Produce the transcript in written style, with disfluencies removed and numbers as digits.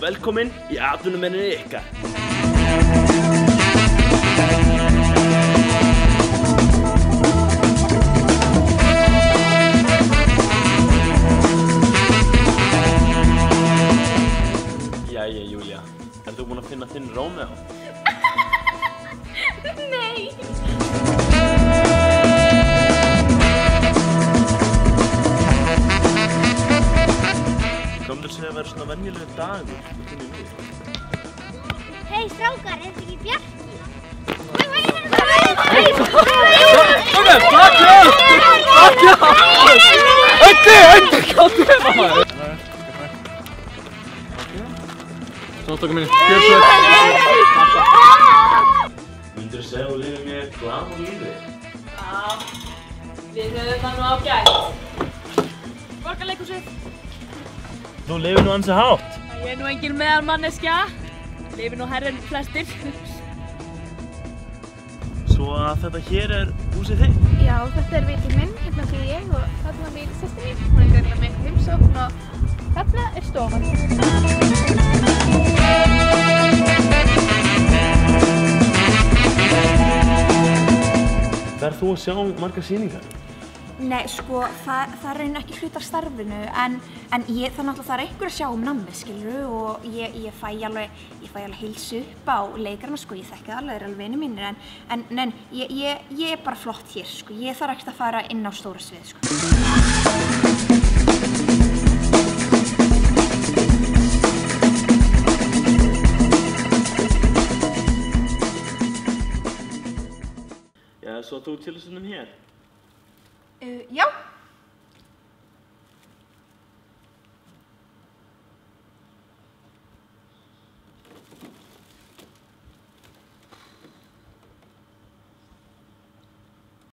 velkomin í atvinnumennina ykkar. Jæja, Júlía, þú búin að finna þinn Rómeó? Nei! Hvað myndir segja að vera svona venjulegur dagur í þinni lífi? Hei, strákar, þetta ekki Bjarki? Svo tókum minni, gjör svo Myndir segja að þú lifir mér glaðan lífi? Já, við höfum það nú ágætt. Borgarleikhúsið. Þú lifir nú ansi hátt. Ég er nú engin meðalmanneskja. Lifir nú hærri en flestir. Svo að þetta hér húsið þitt? Já, þetta vitið minn, hérna fyrir ég og þarna býr systir mín. Hún greinlega með heimsókn og þarna stofan. Verð þú að sjá margar sýningar? Nei, sko, það raun ekki hluta af starfinu, en það náttúrulega einhver að sjá nammið, skilurðu, og ég fæ alveg heilsu upp á leikarana, sko, ég þekki það alveg, þeir eru alveg vinir mínir, en ég er bara flott hér, sko, ég þarf ekkert að fara inn á stóra svið, sko. Já, svo þú til þessum hér? Já.